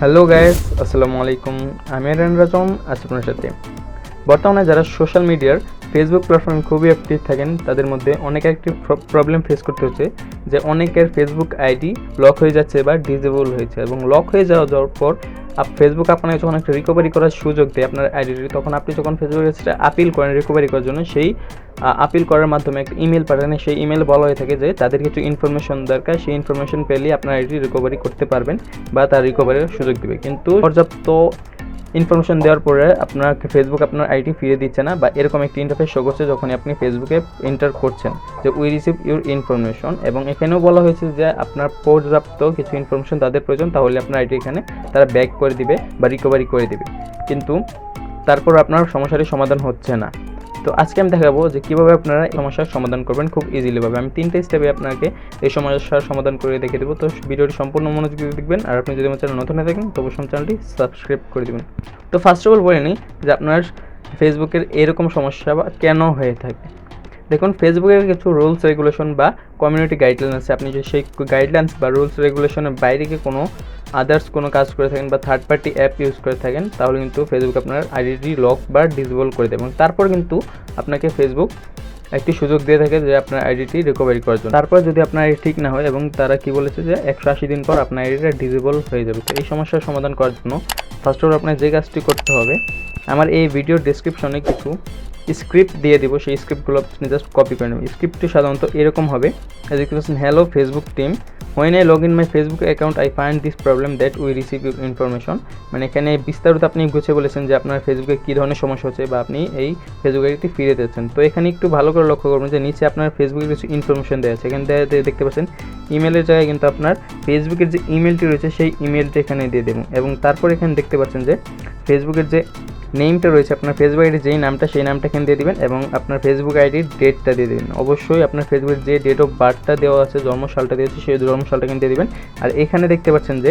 Hello guys, আসসালামু আলাইকুম। আমি রাজন আছি আপনার সাথে। বর্তমানে যারা সোশ্যাল মিডিয়ার ফেসবুক প্ল্যাটফর্মে খুবই অ্যাক্টিভ থাকেন তাদের মধ্যে অনেক একটি প্রবলেম ফেস করতে হচ্ছে যে অনেকের ফেসবুক আইডি লক হয়ে যাচ্ছে বা ডিসেবল হয়েছে, এবং লক হয়ে যাওয়ার পর ফেসবুক আপনাকে যখন একটা রিকভারি করার সুযোগ দেয় আপনার আইডিটি, তখন আপনি যখন ফেসবুকের কাছে আপিল করেন রিকভারি করার জন্য, সেই আপিল করার মাধ্যমে একটা ইমেল পাঠান। সেই ইমেলে বলা হয়ে থাকে যে তাদের কিছু ইনফরমেশন দরকার, সেই ইনফরমেশন পেলেই আপনার আইডি রিকভারি করতে পারবেন বা তার রিকভারির সুযোগ দেবে। কিন্তু পর্যাপ্ত ইনফরমেশন দেওয়ার পরে আপনাকে ফেসবুক আপনার আইডি ফিরে দিচ্ছে না, বা এরকম একটি ইন্টারফেস শো করছে যখনই আপনি ফেসবুকে এন্টার করছেন যে উই রিসিভ ইউর ইনফরমেশন, এবং এখানেও বলা হয়েছে যে আপনার পর্যাপ্ত কিছু ইনফরমেশন তাদের প্রয়োজন, তাহলে আপনার আইডি এখানে তারা ব্যাক করে দিবে বা রিকভারি করে দিবে। কিন্তু তারপর আপনার সমস্যাটি সমাধান হচ্ছে না। তো আজকে আমি দেখাবো যে কীভাবে আপনারা এই সমস্যার সমাধান করবেন খুব ইজিলিভাবে। আমি 3টে স্টেপে আপনাকে এই সমস্যার সমাধান করে দেখে দেবো। তো ভিডিওটি সম্পূর্ণ মনোযোগ দিয়ে দেখবেন, আর আপনি যদি আমার চ্যানেল নতুন হয়ে থাকেন তো অবশ্যই চ্যানেলটি সাবস্ক্রাইব করে দেবেন। তো ফার্স্ট অফ অল বলে নিই যে আপনার ফেসবুকের এরকম সমস্যা বা কেন হয়ে থাকে। দেখুন, ফেসবুকের কিছু রুলস রেগুলেশন বা কমিউনিটি গাইডলাইন আছে। আপনি যদি সেই গাইডলাইন্স বা রুলস রেগুলেশনের বাইরে গিয়ে কোনো আদার্স কোনো কাজ করে থাকেন বা থার্ড পার্টি অ্যাপ ইউজ করে থাকেন, তাহলে কিন্তু ফেসবুক আপনার আইডি লক বা ডিসেবল করে দেবে, এবং তারপর কিন্তু আপনাকে ফেসবুক একটি সুযোগ দিয়ে থাকে যে আপনার আইডিটি রিকভারি করার জন্য। তারপর যদি আপনার আইডি ঠিক না হয়, এবং তারা কি বলেছে যে 180 দিন পর আপনার আইডিটা ডিসেবল হয়ে যাবে। তো এই সমস্যার সমাধান করার জন্য ফার্স্ট অফ অল আপনার যে কাজটি করতে হবে, আমার এই ভিডিওর ডেসক্রিপশনে কিছু স্ক্রিপ্ট দিয়ে দিব, সেই স্ক্রিপ্টগুলো আপনি জাস্ট কপি করে নেবেন। স্ক্রিপ্টটি সাধারণত এরকম হবে, hello Facebook team, when I log in my Facebook account I find this problem that we receive your information। মানে এখানে বিস্তারিত আপনি গুছিয়ে বলেছেন যে আপনার ফেসবুকে কী ধরনের সমস্যা হচ্ছে বা আপনি এই ফেসবুক আইডিটি ফিরে দিচ্ছেন। তো এখানে একটু ভালো করে লক্ষ্য করবেন যে নিচে আপনার ফেসবুকের কিছু ইনফরমেশন দেওয়া আছে। এখানে দেখতে পাচ্ছেন ইমেলের জায়গায় কিন্তু আপনার ফেসবুকের যে ইমেলটি রয়েছে সেই ইমেলটি এখানে দিয়ে দেবেন, এবং তারপর এখানে দেখতে পাচ্ছেন যে ফেসবুকের যে নেমটা রয়েছে আপনার ফেসবুক আইডির যেই নামটা, সেই নামটা এখানে দিয়ে দেবেন, এবং আপনার ফেসবুক আইডির ডেটটা দিয়ে দেবেন। অবশ্যই আপনার ফেসবুকের যে ডেট অফ বার্থটা দেওয়া আছে, জন্মসালটা দিয়েছে, সেই জন্মসালটা এখানে দিয়ে দেবেন। আর এখানে দেখতে পাচ্ছেন যে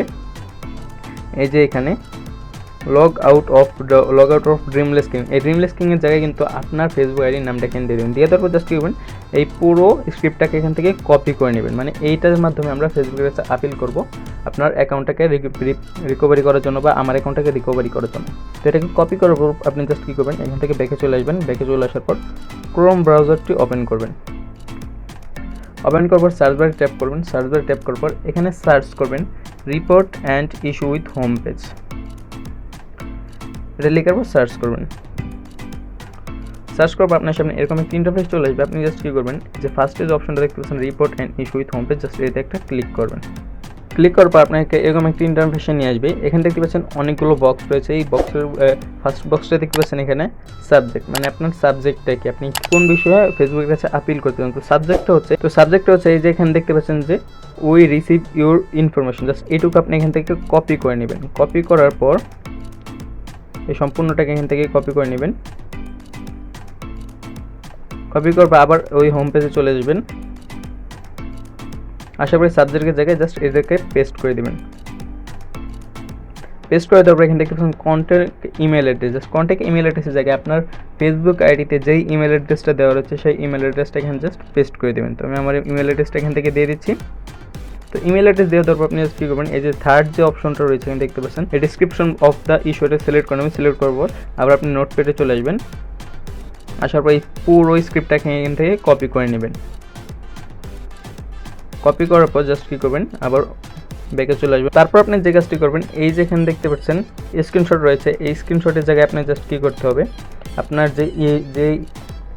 এই যে এখানে লগ আউট অফ ড্রিমলেস কিং, এই ড্রিমলেস কিংয়ের জায়গায় কিন্তু আপনার ফেসবুক আইডির নামটা এখানে দিয়ে দেবেন। দিয়ে তারপর জাস্ট কী করবেন, এই পুরো স্ক্রিপ্টটাকে এখান থেকে কপি করে নেবেন। মানে এইটার মাধ্যমে আমরা ফেসবুকের কাছে আপিল করব আপনার অ্যাকাউন্টটাকে রিকভারি করার জন্য বা আমার অ্যাকাউন্টটাকে রিকভারি করার জন্য। তো এটাকে কপি করার পর আপনি জাস্ট কী করবেন, এখান থেকে ব্যাকে চলে আসবেন। ব্যাকে চলে আসার পর ক্রোম ব্রাউজারটি ওপেন করবেন। ওপেন করার পর সার্চ বারে ট্যাপ করবেন। সার্চ বারে ট্যাপ করার পর এখানে সার্চ করবেন report and issue with home page. এটা লেখার পর সার্চ করবেন। সার্চ করার পর আপনার সামনে এরকম একটা ইন্টারফেস চলে আসবে। আপনি জাস্ট কী করবেন, যে ফার্স্টে যে অপশনটা দেখতে পাচ্ছেন report and issue with home page, just এতে একটা ক্লিক করবেন। ক্লিক করার পর আপনাকে এরকম একটা ইন্টারফেসে নিয়ে আসবে। এখানে দেখতে পাচ্ছেন অনেকগুলো বক্স রয়েছে। এই বক্সের ফার্স্ট বক্সটা দেখতে পাচ্ছেন এখানে সাবজেক্ট, মানে আপনার সাবজেক্টটা কি, আপনি কোন বিষয়ে ফেসবুকের কাছে আপিল করতে চান। তো সাবজেক্টটা হচ্ছে এই যে এখানে দেখতে পাচ্ছেন যে we receive your information, just এইটুকু আপনি এখান থেকে কপি করে নেবেন। কপি করার পর এই সম্পূর্ণটাকে এখান থেকে কপি করে নেবেন। কপি করার পর আবার ওই হোম পেজে চলে আসবেন। আশা করি সাবজেক্টের জায়গায় জাস্ট এদেরকে পেস্ট করে দেবেন। পেস্ট করে দেওয়ার পর এখানে দেখতে পাচ্ছেন contact email address, just contact email অ্যাড্রেসের জায়গায় আপনার ফেসবুক আইডিতে যেই ইমেল অ্যাড্রেসটা দেওয়া রয়েছে সেই ইমেল অ্যাড্রেসটা এখানে জাস্ট পেস্ট করে দেবেন। তো আমি আমার ইমেল অ্যাড্রেসটা এখান থেকে দিয়ে দিচ্ছি। তো ইমেল অ্যাড্রেস দিয়ে দেওয়ার পর আপনি জাস্ট কী করবেন, এই যে থার্ড যে অপশনটা রয়েছে এখানে দেখতে পাচ্ছেন এই ডিসক্রিপশন অফ দ্য ইস্যুটা সিলেক্ট করে নেবেন। সিলেক্ট করার পর আবার আপনি নোটপ্যাডে চলে আসবেন। আসার পর এই পুরো স্ক্রিপ্টটাকে এখান থেকে কপি করে নেবেন। কপি করার পর জাস্ট কী করবেন, আবার ব্যাকে চলে আসবেন। তারপর আপনি যে কাজটি করবেন, এই যে এখানে দেখতে পাচ্ছেন স্ক্রিনশট রয়েছে, এই স্ক্রিনশটের জায়গায় আপনি জাস্ট কী করতে হবে, আপনার যে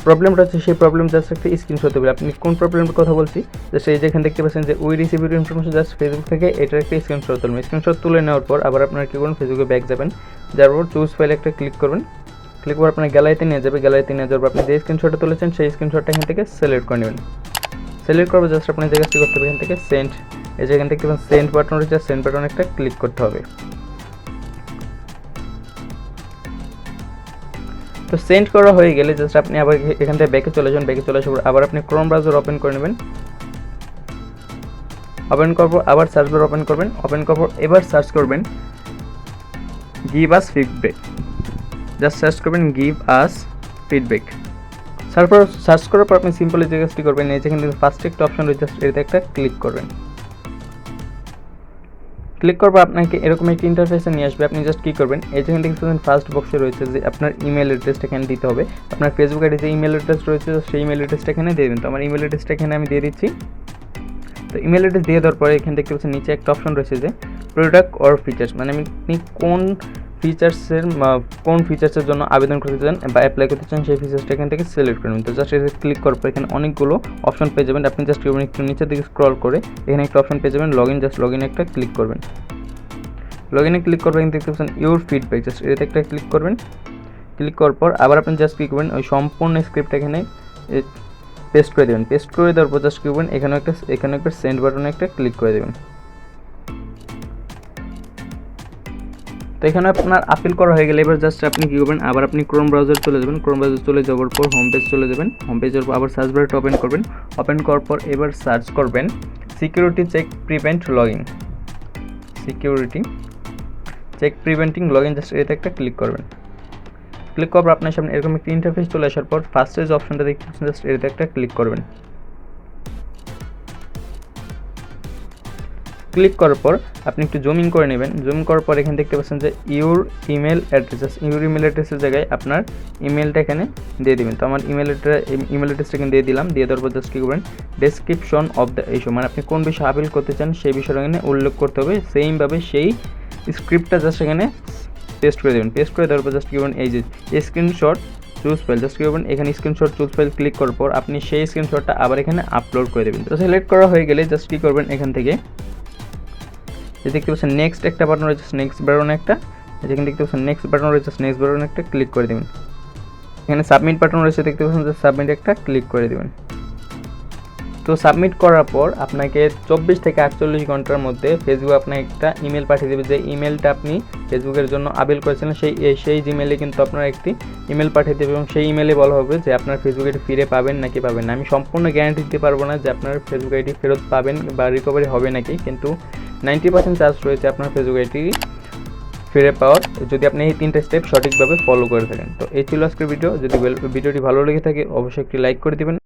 প্রবলেমটা হচ্ছে সেই প্রবলেম জাস্ট একটা স্ক্রিনশট দেবে। আপনি কোন প্রবলেমের কথা বলছি, জাস্ট এই যে এখানে দেখতে পাচ্ছেন যে we receive your information, just Facebook থেকে এটার একটা স্ক্রিনশট তুলবেন। স্ক্রিনশট তুলে নেওয়ার পর আবার আপনার কী করুন, ফেসবুকে ব্যাক যাবেন। যার পর চুজ ফাইলে একটা ক্লিক করবেন। ক্লিক করে আপনার গ্যালারিতে নিয়ে যাবে। গ্যালারিতে নিয়ে যাওয়ার পর আপনি যে স্ক্রিনশটটা তুলেছেন সেই স্ক্রিনশটটা এখান থেকে সিলেক্ট করে নেবেন। সিলেক্ট করবো জাস্ট আপনার যে কাজটি করতে হবে, এখান থেকে সেন্ড, এই যে এখান থেকে সেন্ড বাটন রয়েছে, সেন্ড বাটনে একটা ক্লিক করতে হবে। তো সেন্ড করা হয়ে গেলে জাস্ট আপনি আবার এখান থেকে ব্যাকে চলে যান। ব্যাকে চলে আসার পর আবার আপনি ক্রোম ব্রাউজার ওপেন করে নেবেন। ওপেন করার পর আবার সার্চ বার ওপেন করবেন। ওপেন করার পর এবার সার্চ করবেন give us feedback, just search করবেন গিভ আস ফিডব্যাক। তারপর সার্চ করার পর আপনি সিম্পলি যে কাজটি করবেন, এই যেখানে ফার্স্ট একটা অপশন রয়েছে এটাতে একটা ক্লিক করবেন। ক্লিক করবো আপনাকে এরকম একটি ইন্টারফেসে নিয়ে আসবে। আপনি জাস্ট কী করবেন, এই যেখানে দেখতেছেন ফার্স্ট বক্সে রয়েছে যে আপনার ইমেল অ্যাড্রেসটা এখানে দিতে হবে। আপনার ফেসবুক আইডি যে ইমেল অ্যাড্রেস রয়েছে সেই ইমেল অ্যাড্রেসটা এখানে দিয়ে দেবেন। তো আমার ইমেল অ্যাড্রেসটা এখানে আমি দিয়ে দিচ্ছি। তো ইমেল অ্যাড্রেস দিয়ে দেওয়ার পরে এখানে দেখতে পাচ্ছেন নিচে একটা অপশন রয়েছে যে প্রোডাক্ট অর ফিচার্স, মানে আপনি কোন ফিচার্সের জন্য আবেদন করতে চান বা অ্যাপ্লাই করতে চান সেই ফিচার্সটা এখান থেকে সিলেক্ট করে নেবেন। তো জাস্ট এটা ক্লিক করার পর এখানে অনেকগুলো অপশন পেয়ে যাবেন। আপনি জাস্ট একটু নিচের দিকে স্ক্রল করে এখানে একটা অপশন পেয়ে যাবেন log in, just log in একটা ক্লিক করবেন। লগ ইনে ক্লিক করবেন, এখানে দেখতে পাচ্ছেন ইউর ফিডব্যাক, জাস্ট এটাতে একটা ক্লিক করবেন। ক্লিক করার পর আবার আপনি জাস্ট কী করবেন, ওই সম্পূর্ণ স্ক্রিপ্টটা এখানে পেস্ট করে দেবেন। পেস্ট করে দেওয়ার পর জাস্ট কী করবেন, এখানে একটা সেন্ড বাটনে একটা ক্লিক করে দেবেন। তো এখানে আপনার আপিল করা হয়ে গেলে এবার জাস্ট আপনি কী করবেন, আবার আপনি ক্রোম ব্রাউজার চলে যাবেন। ক্রোম ব্রাউজার চলে যাওয়ার পর হোম পেজ চলে যাবেন। হোম পেজের পর আবার সার্চ বারটা ওপেন করবেন। ওপেন করার পর এবার সার্চ করবেন security check prevent login, security check preventing login, just এতে একটা ক্লিক করবেন। ক্লিক করার পর আপনার সামনে এরকম একটা ইন্টারফেস চলে আসার পর ফার্স্টে যে অপশনটা দেখতে পাচ্ছেন জাস্ট এতে একটা ক্লিক করবেন। ক্লিক করার পর আপনি একটু জুম ইন করে নেবেন। জুম করার পর এখানে দেখতে পাচ্ছেন যে ইউর ইমেল অ্যাড্রেসের জায়গায় আপনার ইমেলটা এখানে দিয়ে দেবেন। তো আমার ইমেল অ্যাড্রেসটা এখানে দিয়ে দিলাম। দিয়ে দেওয়ার পর জাস্ট কী করবেন, ডেসক্রিপশন অফ দ্য ইস্যু, মানে আপনি কোন বিষয়ে আপিল করতে চান সেই বিষয়টা এখানে উল্লেখ করতে হবে। সেইমভাবে সেই স্ক্রিপ্টটা জাস্ট এখানে পেস্ট করে দেবেন। পেস্ট করে দেওয়ার পর জাস্ট কী করবেন, এই যে স্ক্রিনশট চুজ ফাইল, জাস্ট কী করবেন, এখানে স্ক্রিনশট চুজ ফাইল ক্লিক করার পর আপনি সেই স্ক্রিনশটটা আবার এখানে আপলোড করে দেবেন। তো সিলেক্ট করা হয়ে গেলে জাস্ট কী করবেন, এখান থেকে দেখতে পাচ্ছেন নেক্সট একটা বাটন রয়েছে, নেক্সট বাটন একটা, যেখানে দেখতে পাচ্ছেন নেক্সট বাটন রয়েছে, নেক্সট বাটন একটা ক্লিক করে দেবেন। এখানে সাবমিট বাটন রয়েছে, দেখতে পাচ্ছেন যে সাবমিট একটা ক্লিক করে দেবেন। তো সাবমিট করার পর আপনাকে 24 থেকে 48 ঘন্টার মধ্যে ফেসবুক আপনাকে একটা ইমেল পাঠিয়ে দেবে। যে ইমেলটা আপনি ফেসবুকের জন্য আপিল করেছিলেন সেই জিমেলে কিন্তু আপনার একটি ইমেল পাঠিয়ে দেবে এবং সেই ইমেলে বলা হবে যে আপনার ফেসবুক আইডি ফিরে পাবেন নাকি পাবেন না। আমি সম্পূর্ণ গ্যারান্টি দিতে পারবো না যে আপনার ফেসবুক আইডি ফেরত পাবেন বা রিকভারি হবে নাকি, কিন্তু 90% চান্স রয়েছে আপনার ফেসবুক আইডি ফিরে পাওয়ার, যদি আপনি এই 3টা স্টেপ সঠিকভাবে ফলো করে থাকেন। তো এই ছিল আজকের ভিডিও। যদি ভিডিওটি ভালো লেগে থাকে অবশ্যই একটি লাইক করে দেবেন।